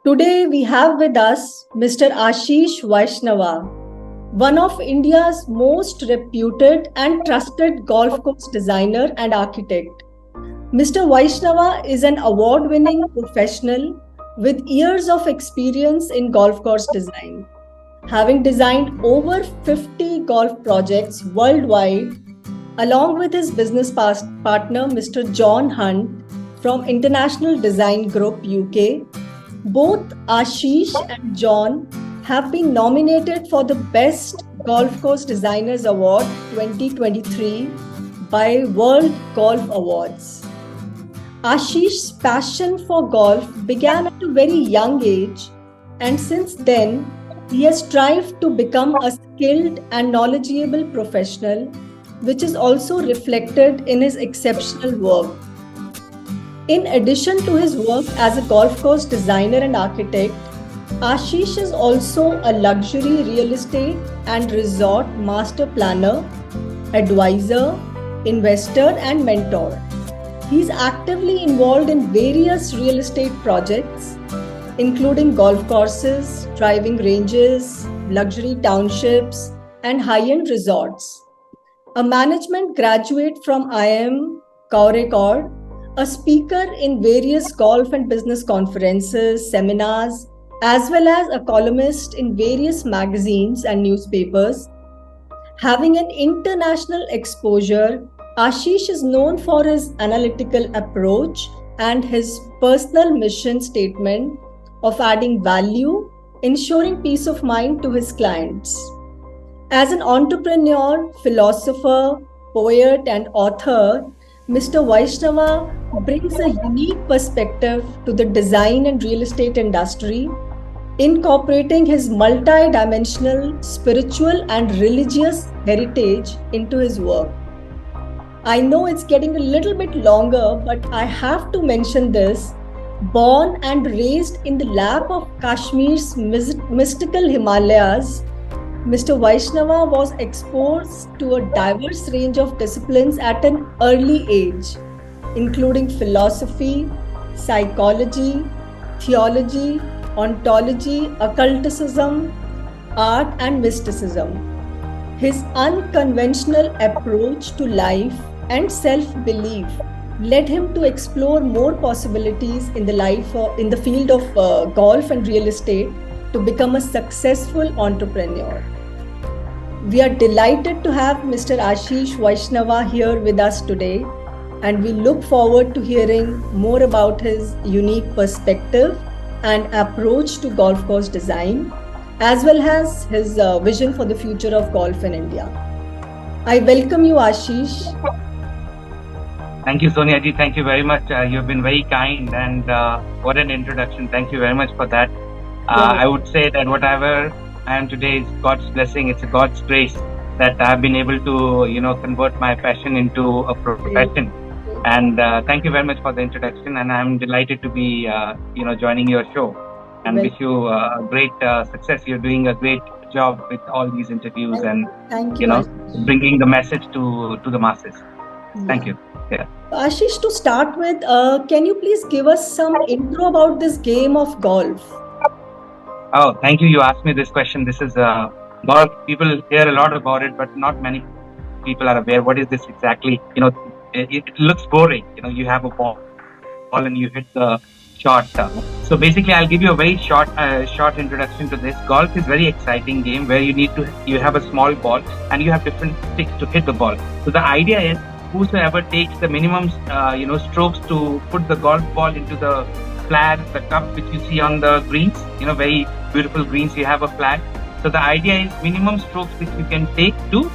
Today we have with us Mr. Aashish Vaishnava, one of India's most reputed and trusted golf course designer and architect. Mr. Vaishnava is an award winning professional with years of experience in golf course design, having designed over 50 golf projects worldwide, along with his business partner, Mr. Jon Hunt from International Design Group UK. Both Aashish and Jon have been nominated for the Best Golf Course Designers Award 2023 by World Golf Awards. Aashish's passion for golf began at a very young age, and since then, he has strived to become a skilled and knowledgeable professional, which is also reflected in his exceptional work. In addition to his work as a golf course designer and architect, Aashish is also a luxury real estate and resort master planner, advisor, investor, and mentor. He is actively involved in various real estate projects, including golf courses, driving ranges, luxury townships, and high-end resorts. A management graduate from IIM Kaur, a speaker in various golf and business conferences, seminars, as well as a columnist in various magazines and newspapers. Having an international exposure, Aashish is known for his analytical approach and his personal mission statement of adding value, ensuring peace of mind to his clients. As an entrepreneur, philosopher, poet, and author, Mr. Vaishnava brings a unique perspective to the design and real estate industry, incorporating his multi-dimensional spiritual and religious heritage into his work. I know it's getting a little bit longer, but I have to mention this. Born and raised in the lap of Kashmir's mystical Himalayas, Mr. Vaishnava was exposed to a diverse range of disciplines at an early age, including philosophy, psychology, theology, ontology, occulticism, art, and mysticism. His unconventional approach to life and self-belief led him to explore more possibilities in the field of golf and real estate to become a successful entrepreneur. We are delighted to have Mr. Aashish Vaishnava here with us today, and we look forward to hearing more about his unique perspective and approach to golf course design, as well as his vision for the future of golf in India. I welcome you, Aashish. Thank you, Sonia ji. Thank you very much. You've been very kind, and what an introduction. Thank you very much for that. I would say that whatever I am today is God's blessing. It's a God's grace that I've been able to, convert my passion into a profession. And thank you very much for the introduction. And I'm delighted to be, joining your show. And wish you great success. You're doing a great job with all these interviews and bringing the message to the masses. Thank you. Yeah. Aashish, to start with, can you please give us some intro about this game of golf? Oh, thank you. You asked me this question. This is golf. People hear a lot about it, but not many people are aware. What is this exactly? It looks boring. You have a ball and you hit the shot. So basically, I'll give you a very short introduction to this. Golf is a very exciting game where you have a small ball and you have different sticks to hit the ball. So the idea is whosoever takes the minimum, strokes to put the golf ball into the flag, the cup which you see on the greens, very beautiful greens, you have a flag. So the idea is minimum strokes which you can take to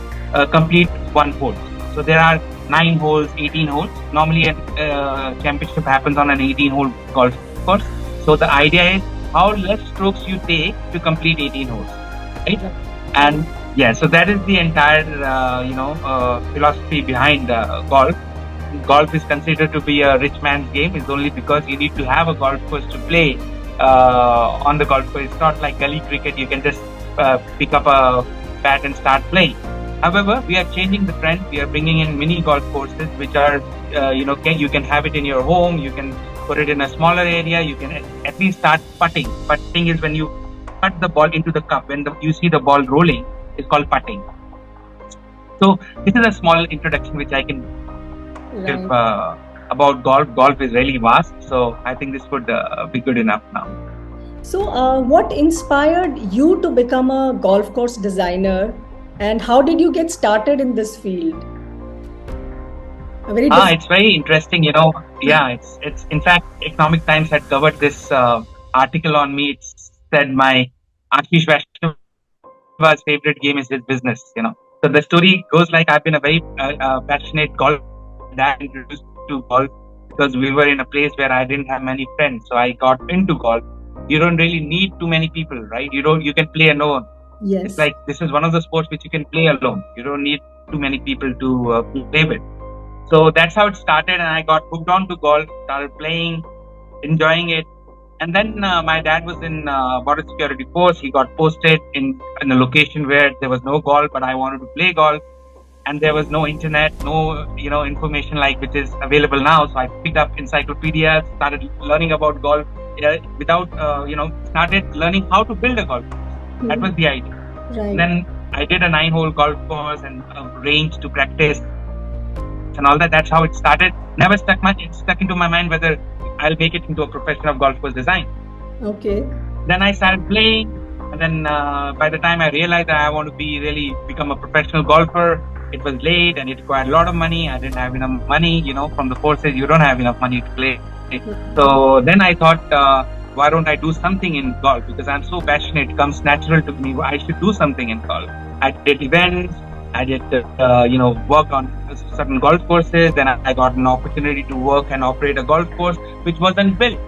complete one hole. So there are 9 holes, 18 holes. Normally a championship happens on an 18-hole golf course. So the idea is how less strokes you take to complete 18 holes, right? And yeah, so that is the entire, philosophy behind golf. Golf is considered to be a rich man's game. It's only because you need to have a golf course to play on the golf course. It's not like gully cricket. You can just pick up a bat and start playing. However, we are changing the trend. We are bringing in mini golf courses, which are, you can have it in your home. You can put it in a smaller area. You can at least start putting. Putting is when you put the ball into the cup. When you see the ball rolling, it's called putting. So this is a small introduction which I can give about golf. Golf is really vast, so I think this would be good enough now. So what inspired you to become a golf course designer, and how did you get started in this field? It's very interesting, Yeah, it's in fact, Economic Times had covered this article on me. It said my Aashish Vaishnava's favorite game is his business, So the story goes like I've been a very passionate golfer. Dad introduced me to golf because we were in a place where I didn't have many friends, so I got into golf. You don't really need too many people, right? You can play alone. Yes. It's like this is one of the sports which you can play alone. You don't need too many people to play with. So that's how it started, and I got hooked on to golf, started playing, enjoying it. And then my dad was in border security force. He got posted in a location where there was no golf, but I wanted to play golf. And there was no internet, no information like which is available now. So I picked up encyclopedias, started learning about golf without started learning how to build a golf course. Mm-hmm. That was the idea. Right. Then I did a 9-hole golf course and a range to practice and all that. That's how it started. Never stuck into my mind whether I'll make it into a profession of golf course design. Okay. Then I started playing, and then by the time I realized that I want to become a professional golfer, it was late and it required a lot of money. I didn't have enough money, from the forces. You don't have enough money to play. So then I thought, why don't I do something in golf? Because I'm so passionate, it comes natural to me. I should do something in golf. I did events. I did, work on certain golf courses. Then I got an opportunity to work and operate a golf course which wasn't built.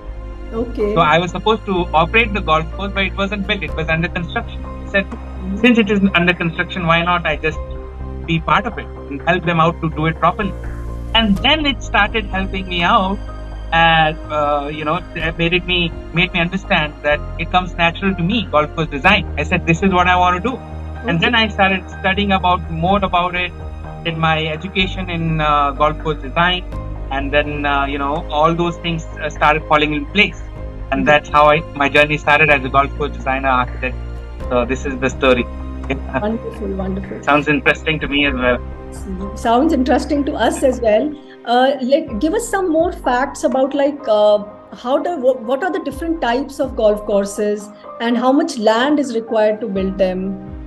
Okay. So I was supposed to operate the golf course, but it wasn't built. It was under construction. I said, since it is under construction, why not I just be part of it and help them out to do it properly? And then it started helping me out, and it made me understand that it comes natural to me, golf course design. I said, this is what I want to do. And then I started studying more about it in my education in golf course design. And then, all those things started falling in place. And that's how my journey started as a golf course designer, architect. So this is the story. Wonderful, wonderful. Sounds interesting to me as well. Sounds interesting to us as well. Give us some more facts about what are the different types of golf courses and how much land is required to build them?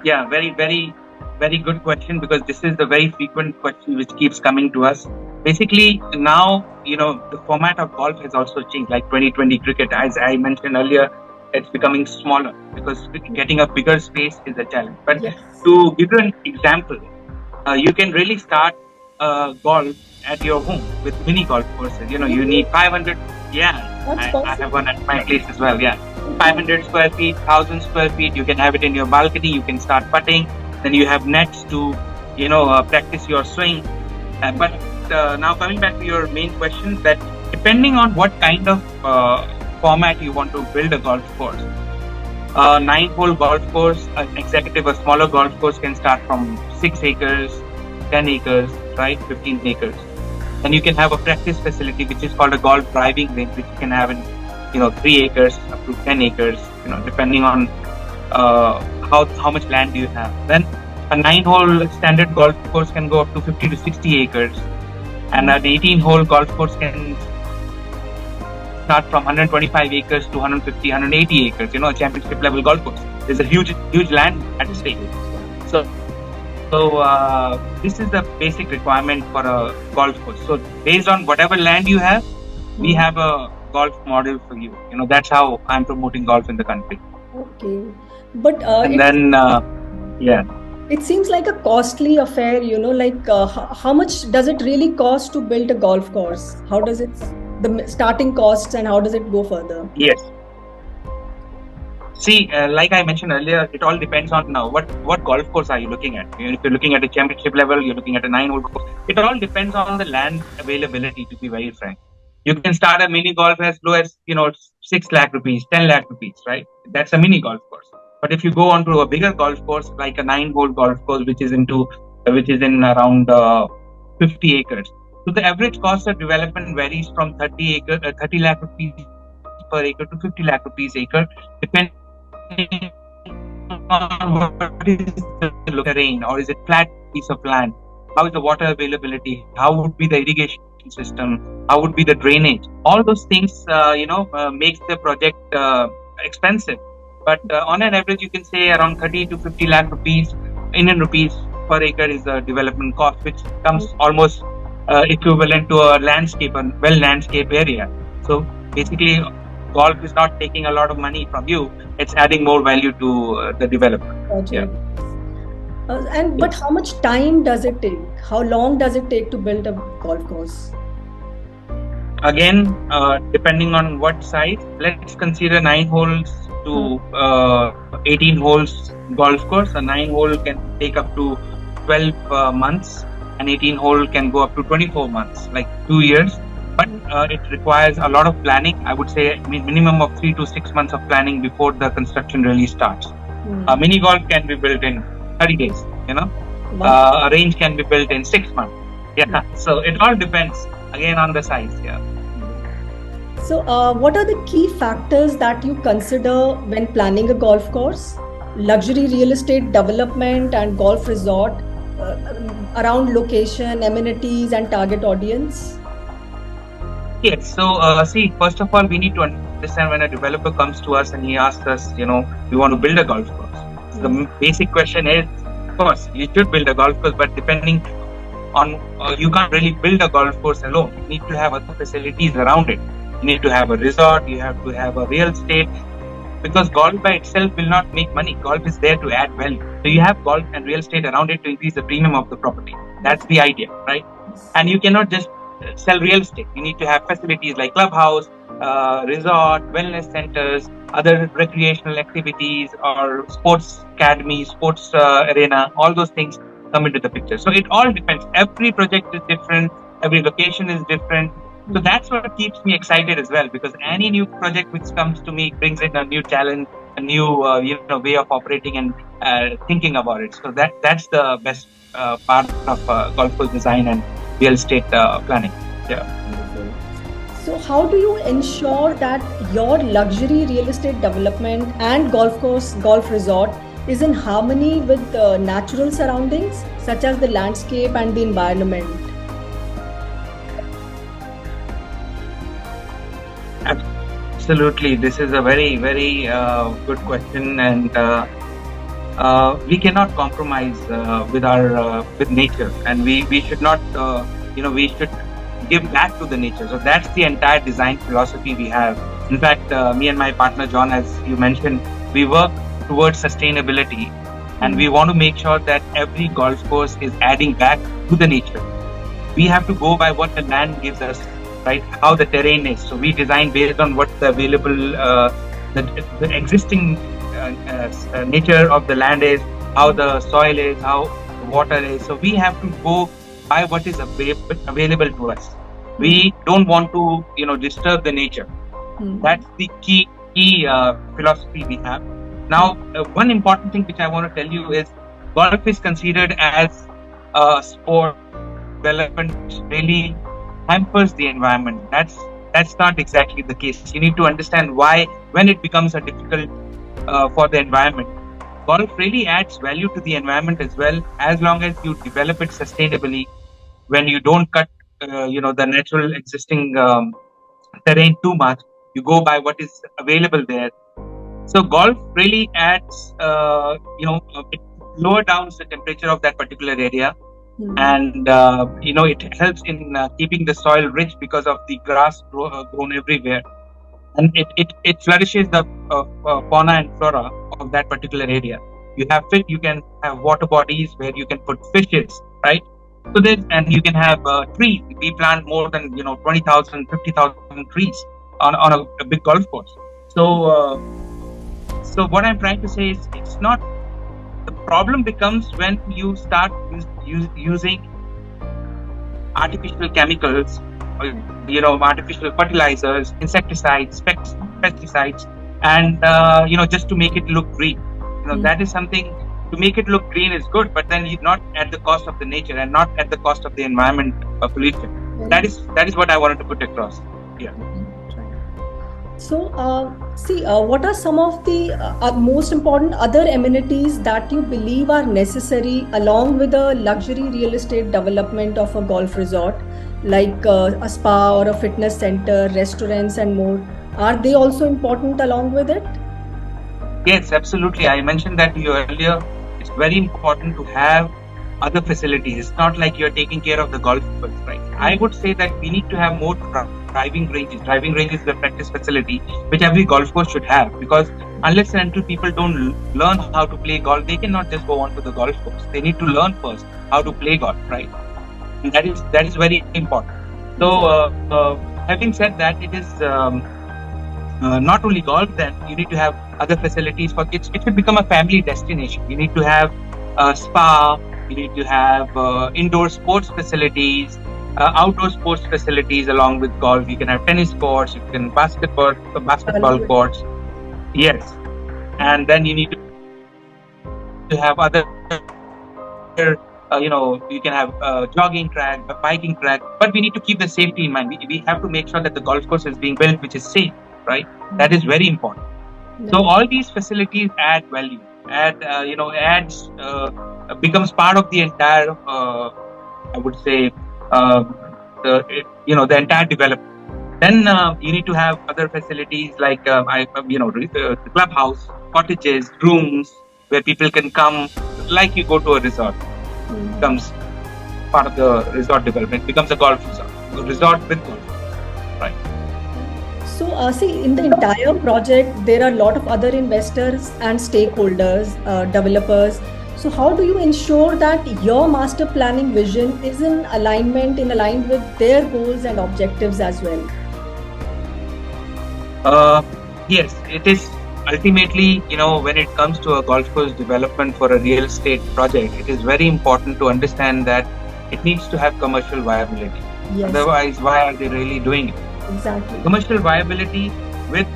Yeah, very, very, very good question, because this is the very frequent question which keeps coming to us. Basically, now, the format of golf has also changed, like 2020 cricket. As I mentioned earlier, it's becoming smaller because getting a bigger space is a challenge. But yes, to give you an example, you can really start golf at your home with mini golf courses. You need 500. Yeah, I have one at my place as well. Yeah. 500 square feet, 1,000 square feet, you can have it in your balcony, you can start putting, then you have nets to, practice your swing. But now coming back to your main question, that depending on what kind of format you want to build a golf course, a 9-hole golf course, an executive, a smaller golf course can start from 6 acres, 10 acres, right, 15 acres. And you can have a practice facility, which is called a golf driving range, which you can have in 3 acres up to 10 acres, depending on how much land you have. Then a 9-hole standard golf course can go up to 50 to 60 acres. And an 18-hole golf course can start from 125 acres to 150, 180 acres, a championship level golf course. There's a huge land at stake. So this is the basic requirement for a golf course. So based on whatever land you have, we have a golf model for you. That's how I'm promoting golf in the country. Okay. But it seems like a costly affair, how much does it really cost to build a golf course? How does the starting costs, and how does it go further? Yes. See, like I mentioned earlier, it all depends on now what golf course are you looking at. If you're looking at a championship level, you're looking at a 9-hole course. It all depends on the land availability, to be very frank. You can start a mini golf as low as 6 lakh rupees, 10 lakh rupees, right? That's a mini golf course. But if you go on to a bigger golf course, like a 9-hole golf course, which is in around 50 acres, So the average cost of development varies from 30 lakh rupees per acre to 50 lakh rupees acre, depending on what is the terrain, or is it flat piece of land? How is the water availability? How would be the irrigation system? How would be the drainage? All those things, makes the project expensive. But on an average, you can say around 30 to 50 lakh rupees, Indian rupees per acre is the development cost, which comes almost equivalent to a landscape, a well landscape area. So basically, golf is not taking a lot of money from you; it's adding more value to the development. Yeah. But how much time does it take? How long does it take to build a golf course? Again, depending on what size, let's consider 9 holes to 18 holes golf course. A 9 hole can take up to 12 months, and 18 hole can go up to 24 months, like 2 years. But it requires a lot of planning. I would say minimum of 3 to 6 months of planning before the construction really starts. A mini golf can be built in 30 days, a range can be built in 6 months. Yeah. So it all depends again on the size. Yeah. So what are the key factors that you consider when planning a golf course? Luxury real estate development and golf resort, around location, amenities, and target audience? Yes. So, first of all, we need to understand when a developer comes to us and he asks us, we want to build a golf course. So the basic question is, of course, you should build a golf course, but depending on, you can't really build a golf course alone. You need to have other facilities around it. You need to have a resort, you have to have a real estate, because golf by itself will not make money. Golf is there to add value. So you have golf and real estate around it to increase the premium of the property. That's the idea, right? And you cannot just sell real estate. You need to have facilities like clubhouse, resort, wellness centers, other recreational activities, or sports academy, sports arena. All those things come into the picture. So it all depends. Every project is different. Every location is different. So that's what keeps me excited as well, because any new project which comes to me brings in a new challenge, a new way of operating and thinking about it. So that's the best part of golf course design and real estate planning. Yeah. So how do you ensure that your luxury real estate development and golf course, golf resort is in harmony with the natural surroundings, such as the landscape and the environment? Absolutely. This is a very, very good question, and we cannot compromise with nature, and we should not, we should give back to the nature. So that's the entire design philosophy we have. In fact, me and my partner John, as you mentioned, we work towards sustainability, and we want to make sure that every golf course is adding back to the nature. We have to go by what the land gives us, right? How the terrain is. So we design based on what the available, the existing nature of the land is, how the soil is, how the water is. So we have to go by what is available to us. We don't want to, disturb the nature. That's the key philosophy we have. Now, one important thing which I want to tell you is golf is considered as a sport. Development really hampers the environment. That's not exactly the case. You need to understand why, when it becomes a difficult for the environment. Golf really adds value to the environment as well, as long as you develop it sustainably. When you don't cut, the natural existing terrain too much, you go by what is available there. So golf really adds, it lower down the temperature of that particular area. And it helps in keeping the soil rich because of the grass grown everywhere, and it flourishes the fauna and flora of that particular area. You can have water bodies where you can put fishes, right? So and you can have trees. We plant more than 20,000, 50,000 trees on a big golf course. So what I'm trying to say is, it's not. The problem becomes when you start using artificial chemicals, artificial fertilizers, insecticides, pesticides, and just to make it look green. That is something. To make it look green is good, but then not at the cost of the nature and not at the cost of the environment pollution. that is what I wanted to put across. Yeah. So, what are some of the most important other amenities that you believe are necessary along with the luxury real estate development of a golf resort, like a spa or a fitness center, restaurants, and more? Are they also important along with it? Yes, absolutely. I mentioned that to you earlier. It's very important to have other facilities. It's not like you're taking care of the golfers, right? I would say that we need to have more driving ranges. Driving range is the practice facility which every golf course should have, because unless and until people don't learn how to play golf, they cannot just go on to the golf course. They need to learn first how to play golf, right? And that is very important. So, having said that, it is not only golf. Then you need to have other facilities for kids. It should become a family destination. You need to have a spa. You need to have indoor sports facilities, outdoor sports facilities along with golf. You can have tennis courts. You can basketball courts. Yes, and then you need to have other. You can have a jogging track, a biking track, but we need to keep the safety in mind. We have to make sure that the golf course is being built which is safe, right? That is very important. So all these facilities add value, becomes part of the entire, I would say, the entire development. Then you need to have other facilities like, the clubhouse, cottages, rooms where people can come, like you go to a resort. Becomes part of the resort development, becomes a golf resort with golf, right? So, in the entire project, there are a lot of other investors and stakeholders, developers. So, how do you ensure that your master planning vision is in aligned with their goals and objectives as well? Yes, it is. Ultimately, when it comes to a golf course development for a real estate project, it is very important to understand that it needs to have commercial viability. Yes. Otherwise, why are they really doing it? Exactly. Commercial viability with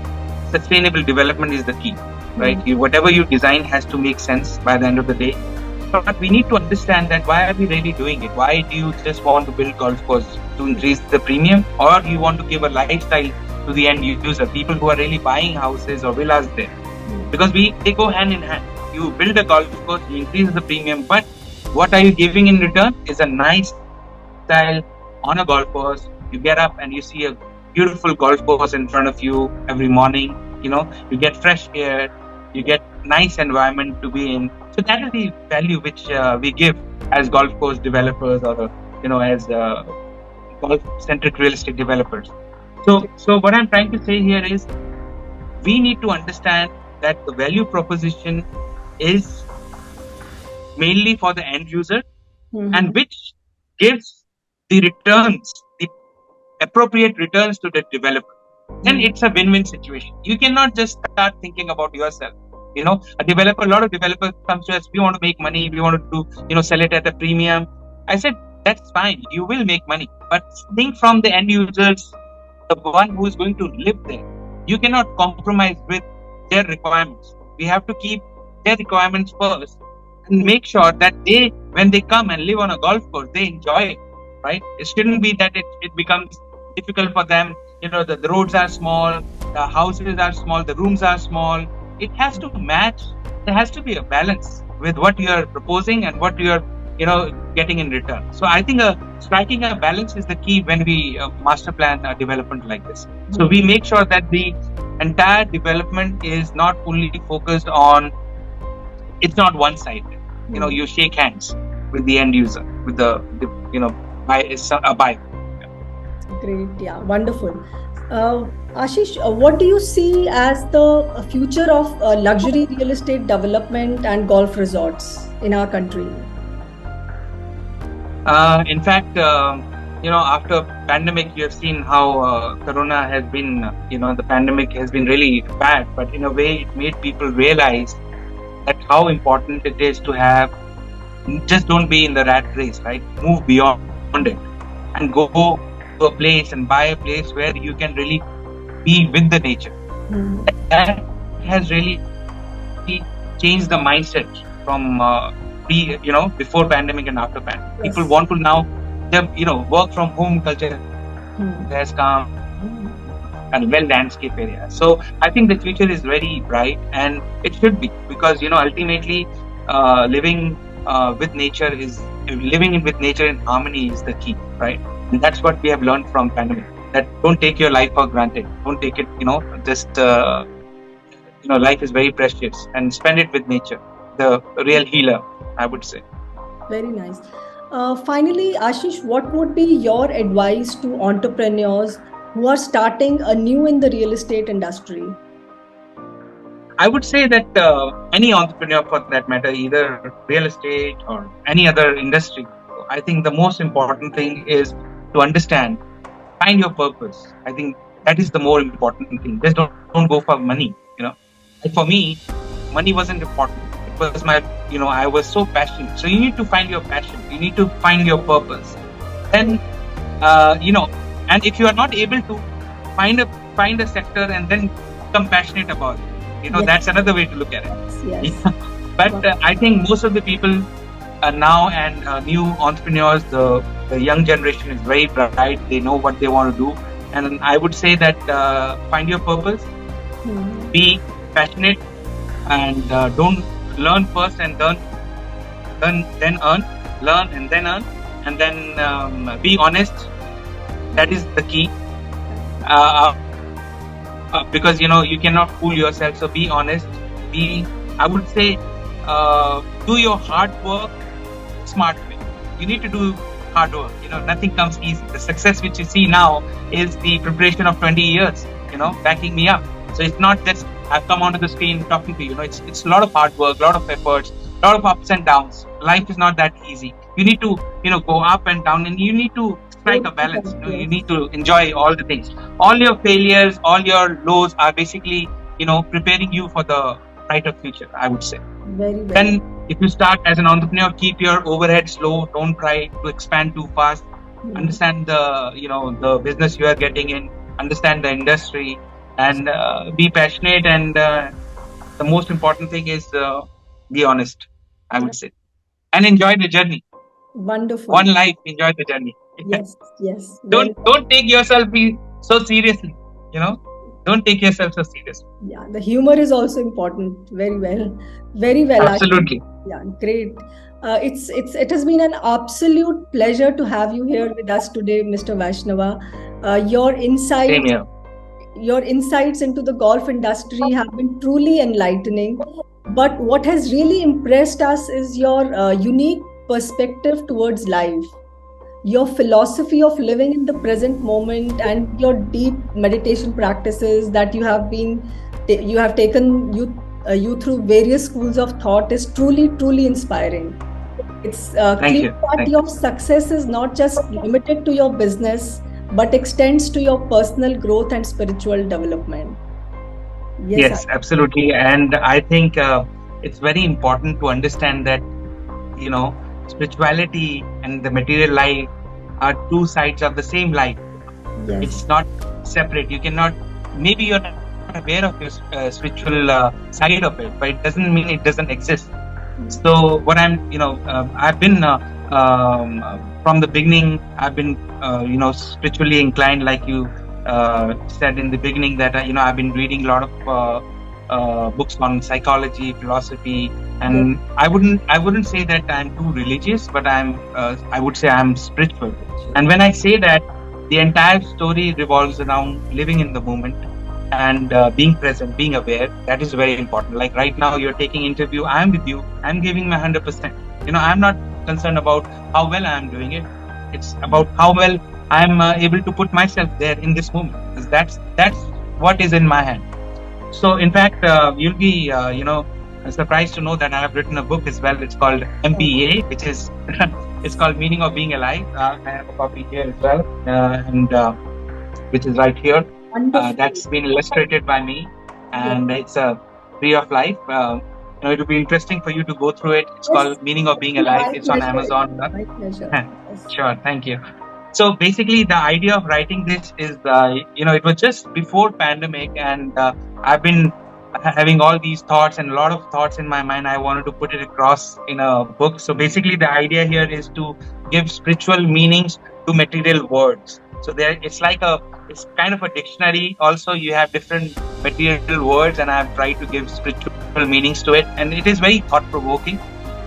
sustainable development is the key, right? Whatever you design has to make sense by the end of the day. But we need to understand that why are we really doing it? Why do you just want to build golf courses to increase the premium, or you want to give a lifestyle to the end user, people who are really buying houses or villas there? Because they go hand in hand. You build a golf course, you increase the premium, but what are you giving in return is a nice style on a golf course. You get up and you see a beautiful golf course in front of you every morning. You get fresh air, you get nice environment to be in. So that is the value which we give as golf course developers, or as golf-centric real estate developers. So what I'm trying to say here is, we need to understand that the value proposition is mainly for the end user, and which gives the returns, the appropriate returns to the developer. Then it's a win-win situation. You cannot just start thinking about yourself. A lot of developers come to us, we want to make money, we want to do, sell it at a premium. I said, that's fine, you will make money, but think from the end users, the one who is going to live there. You cannot compromise with their requirements. We have to keep their requirements first and make sure that when they come and live on a golf course, they enjoy it, right? It shouldn't be that it becomes difficult for them. The roads are small, the houses are small, the rooms are small. It has to match. There has to be a balance with what you are proposing and what you are getting in return. So I think striking a balance is the key when we master plan a development like this. So we make sure that the entire development is not only focused on, it's not one-sided. You shake hands with the end user, with the buyer. Great, yeah, wonderful. Aashish, what do you see as the future of luxury real estate development and golf resorts in our country? In fact, after pandemic, you have seen how Corona has been, the pandemic has been really bad, but in a way it made people realize that how important it is to have, just don't be in the rat race, right? Move beyond it and go to a place and buy a place where you can really be with the nature. That has really changed the mindset from before pandemic and after pandemic. Yes. People want to now the work from home culture has come and well landscape area. So I think the future is very bright, and it should be, because ultimately living with nature is living with nature in harmony is the key, right? And that's what we have learned from pandemic. That don't take your life for granted. Don't take it, just life is very precious, and spend it with nature, the real healer, I would say. Very nice. Finally, Ashish, what would be your advice to entrepreneurs who are starting anew in the real estate industry? I would say that any entrepreneur, for that matter, either real estate or any other industry, I think the most important thing is to understand, find your purpose. I think that is the more important thing. Just don't go for money. And for me, money wasn't important. It was I was so passionate. So you need to find your passion. You need to find your purpose. Then, and if you are not able to find a sector and then become passionate about it, Yes. that's another way to look at it. Yes. But I think most of the people now, and new entrepreneurs, the young generation is very bright. They know what they want to do, and I would say that find your purpose, be passionate, and don't learn first and then earn, learn and then earn, and then be honest. That is the key. Because you cannot fool yourself. So be honest. I would say, do your hard work smart way. You need to do hard work. Nothing comes easy. The success which you see now is the preparation of 20 years. Backing me up. So it's not just I've come onto the screen talking to you. It's a lot of hard work, a lot of efforts, a lot of ups and downs. Life is not that easy. You need to go up and down, and you need to strike a balance. You need to enjoy all the things. All your failures, all your lows are basically preparing you for the brighter future, I would say. Very well. Then if you start as an entrepreneur, keep your overheads low. Don't try to expand too fast. Understand the business you are getting in. Understand the industry, and be passionate. And the most important thing is be honest, I would say, and enjoy the journey. Wonderful. One life, enjoy the journey. Yes. Don't take yourself so seriously. Don't take yourself so seriously. Yeah, the humor is also important. Very well. Absolutely. Yeah, great. It has been an absolute pleasure to have you here with us today, Mr. Vaishnava. Same here. Your insights into the golf industry have been truly enlightening. But what has really impressed us is your unique perspective towards life, your philosophy of living in the present moment, and your deep meditation practices that you have taken you through various schools of thought is truly inspiring. It's clear that your success is not just limited to your business, but extends to your personal growth and spiritual development. Yes, absolutely. And I think it's very important to understand that spirituality and the material life are two sides of the same life. Yes. It's not separate. You cannot, maybe you're not aware of your spiritual side of it, but it doesn't mean it doesn't exist. So what I've been from the beginning, I've been spiritually inclined, like you said in the beginning, that I've been reading a lot of books on psychology, philosophy, and I wouldn't say that I'm too religious, but I would say I'm spiritual. And when I say that, the entire story revolves around living in the moment and being present, being aware. That is very important. Like right now, you're taking interview. I'm with you. I'm giving my 100%. I'm not concerned about how well I'm doing it. It's about how well I'm able to put myself there in this moment. Because that's what is in my hand. So in fact, you'll be surprised to know that I have written a book as well. It's called MBA, which is it's called Meaning of Being Alive. I have a copy here as well, and which is right here. That's been illustrated by me, and it's a Tree of Life. It will be interesting for you to go through it. It's called Meaning of Being Alive. It's on Amazon. My pleasure. Sure, thank you. So basically, the idea of writing this is, it was just before pandemic, and I've been having all these thoughts and a lot of thoughts in my mind, I wanted to put it across in a book. So basically, the idea here is to give spiritual meanings to material words. So there, it's kind of a dictionary. Also, you have different material words, and I have tried to give spiritual meanings to it, and it is very thought-provoking.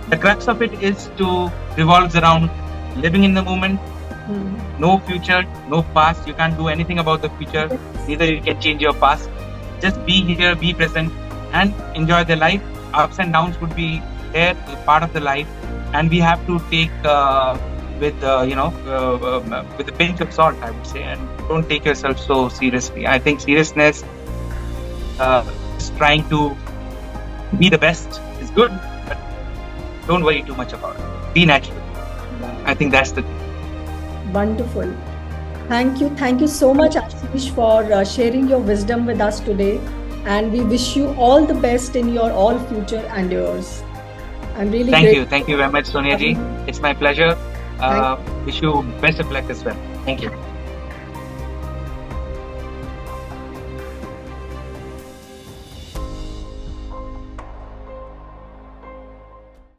The crux of it is to revolves around living in the moment. No future, no past. You can't do anything about the future. Neither you can change your past. Just be here, be present, and enjoy the life. Ups and downs would be there, part of the life, and we have to take with with a pinch of salt, I would say, and don't take yourself so seriously. I think seriousness, is trying to be the best is good, but don't worry too much about it. Be natural. I think that's the thing. Wonderful. Thank you. Thank you so much, Aashish, for sharing your wisdom with us today. And we wish you all the best in your all future endeavors. I'm really Thank grateful. you. Thank you very much, Sonia ji. It's my pleasure. Wish you best of luck as well. Thank you.